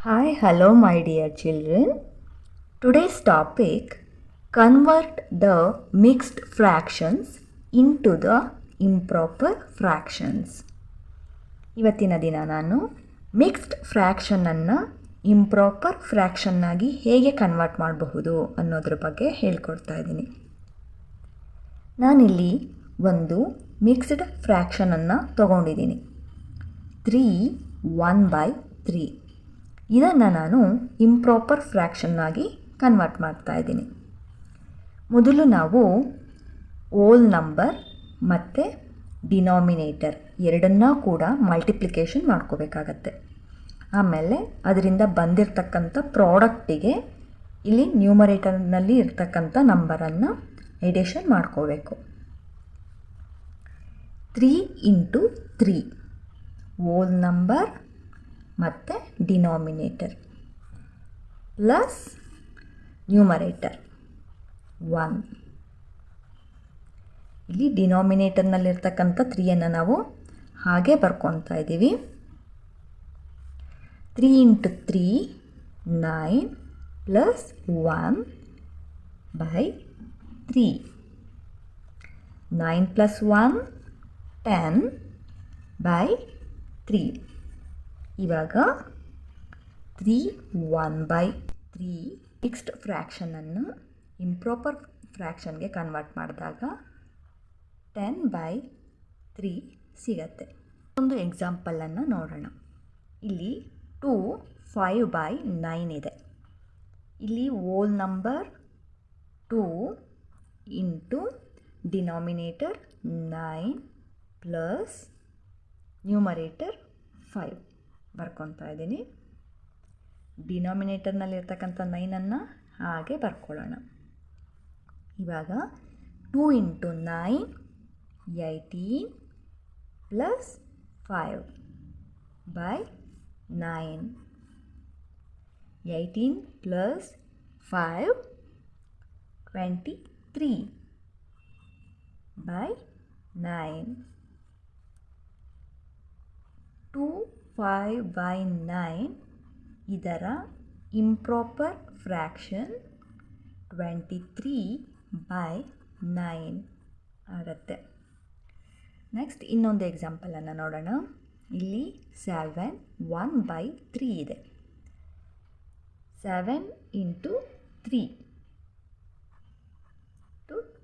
Hi, hello, my dear children. Today's topic, convert the mixed fractions into the improper fractions. ಇವತ್ತಿನ ದಿನ ನಾನು mixed ಫ್ರ್ಯಾಕ್ಷನನ್ನು improper ಫ್ರ್ಯಾಕ್ಷನ್ನಾಗಿ ಹೇಗೆ convert ಮಾಡಬಹುದು ಅನ್ನೋದ್ರ ಬಗ್ಗೆ ಹೇಳ್ಕೊಡ್ತಾ ಇದ್ದೀನಿ. ನಾನಿಲ್ಲಿ ಒಂದು ಮಿಕ್ಸ್ಡ್ ಫ್ರ್ಯಾಕ್ಷನನ್ನು ತಗೊಂಡಿದ್ದೀನಿ. 3 1/3. ಇದನ್ನು ನಾನು ಇಂಪ್ರಾಪರ್ ಫ್ರ್ಯಾಕ್ಷನ್ನಾಗಿ ಕನ್ವರ್ಟ್ ಮಾಡ್ತಾ ಇದ್ದೀನಿ. ಮೊದಲು ನಾವು ಓಲ್ ನಂಬರ್ ಮತ್ತು ಡಿನಾಮಿನೇಟರ್ ಎರಡನ್ನೂ ಕೂಡ ಮಲ್ಟಿಪ್ಲಿಕೇಶನ್ ಮಾಡ್ಕೋಬೇಕಾಗತ್ತೆ. ಆಮೇಲೆ ಅದರಿಂದ ಬಂದಿರತಕ್ಕಂಥ ಪ್ರಾಡಕ್ಟಿಗೆ ಇಲ್ಲಿ ನ್ಯೂಮರೇಟರ್ನಲ್ಲಿ ಇರ್ತಕ್ಕಂಥ ನಂಬರನ್ನು ಎಡಿಷನ್ ಮಾಡ್ಕೋಬೇಕು. 3 × 3 ಓಲ್ ನಂಬರ್ ಮತ್ತು ಡಿನಾಮಿನೇಟರ್ ಪ್ಲಸ್ ನ್ಯೂಮರೇಟರ್ 1. ಇಲ್ಲಿ ಡಿನಾಮಿನೇಟರ್ನಲ್ಲಿರ್ತಕ್ಕಂಥ 3ಯನ್ನು ನಾವು ಹಾಗೆ ಬರ್ಕೊತಾ ಇದ್ದೀವಿ. 3 × 3 9 ಪ್ಲಸ್ 1/3. 9 ಪ್ಲಸ್ 1 10/3. ಇವಾಗ 3 1/3 ಮಿಕ್ಸ್ಡ್ ಫ್ರ್ಯಾಕ್ಷನನ್ನು ಇಂಪ್ರಾಪರ್ ಫ್ರ್ಯಾಕ್ಷನ್ಗೆ ಕನ್ವರ್ಟ್ ಮಾಡಿದಾಗ 10/3 ಸಿಗತ್ತೆ. ಒಂದು ಎಕ್ಸಾಂಪಲನ್ನು ನೋಡೋಣ. ಇಲ್ಲಿ 2 5/9 ಇದೆ. ಇಲ್ಲಿ whole number 2 into denominator 9 plus numerator 5 ಬರ್ಕೊತಾ ಇದ್ದೀನಿ. ಡಿನಾಮಿನೇಟರ್ನಲ್ಲಿರ್ತಕ್ಕಂಥ 9ಅನ್ನು ಹಾಗೆ ಬರ್ಕೊಳ್ಳೋಣ. ಇವಾಗ 2 × 9 18 ಪ್ಲಸ್ 5/9. 18 ಪ್ಲಸ್ 5 23/9. 2 5/9 ಇದರ ಇಂಪ್ರಾಪರ್ ಫ್ರ್ಯಾಕ್ಷನ್ 23/9 ಆಗುತ್ತೆ. ನೆಕ್ಸ್ಟ್ ಇನ್ನೊಂದು ಎಕ್ಸಾಂಪಲನ್ನು ನೋಡೋಣ. ಇಲ್ಲಿ 7 1/3 ಇದೆ. 7 × 3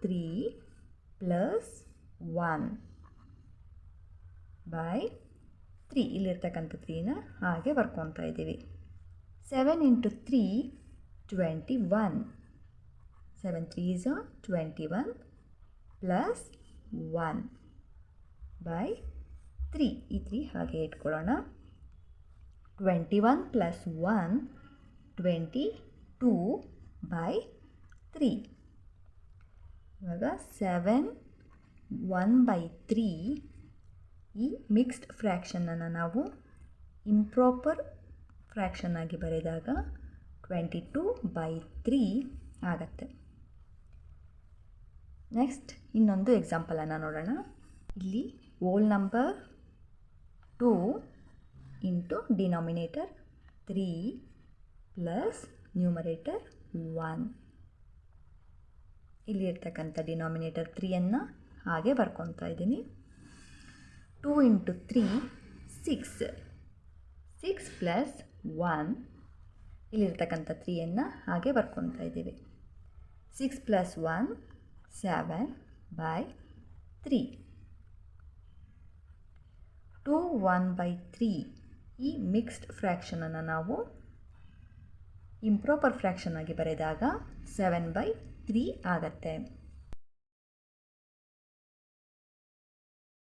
3 ಪ್ಲಸ್ 1/3. ಇಲ್ಲಿರ್ತಕ್ಕಂಥ 3ನ ಹಾಗೆ ಬರ್ಕೊತಾ ಇದ್ದೀವಿ. 7 × 3 21. 7 3s 21 ಪ್ಲಸ್ 1/3. ಈ 3 ಹಾಗೆ ಇಟ್ಕೊಳ್ಳೋಣ. 21 ಪ್ಲಸ್ 1 22/3. ಇವಾಗ 7 1/3 ಈ ಮಿಕ್ಸ್ಡ್ ಫ್ರ್ಯಾಕ್ಷನನ್ನು ನಾವು ಇಂಪ್ರಾಪರ್ ಫ್ರ್ಯಾಕ್ಷನ್ನಾಗಿ ಬರೆದಾಗ 22/3 ಆಗತ್ತೆ. ನೆಕ್ಸ್ಟ್ ಇನ್ನೊಂದು ಎಕ್ಸಾಂಪಲನ್ನು ನೋಡೋಣ. ಇಲ್ಲಿ whole number 2 into denominator 3 plus numerator 1. ಇಲ್ಲಿ ಇರ್ತಕ್ಕಂಥ ಡಿನಾಮಿನೇಟರ್ 3ಯನ್ನು ಹಾಗೆ ಬರ್ಕೊತಾ ಇದ್ದೀನಿ. 2 × 3 6. 6 ಪ್ಲಸ್ 1. ಇಲ್ಲಿರ್ತಕ್ಕಂಥ 3ಯನ್ನು ಹಾಗೆ ಬರ್ಕೊತಾ ಇದ್ದೀವಿ. 6 ಪ್ಲಸ್ 1 7/3. 2 1/3 ಈ ಮಿಕ್ಸ್ಡ್ ಫ್ರ್ಯಾಕ್ಷನನ್ನು ನಾವು ಇಂಪ್ರಾಪರ್ ಫ್ರ್ಯಾಕ್ಷನ್ ಆಗಿ ಬರೆದಾಗ 7/3 ಆಗತ್ತೆ.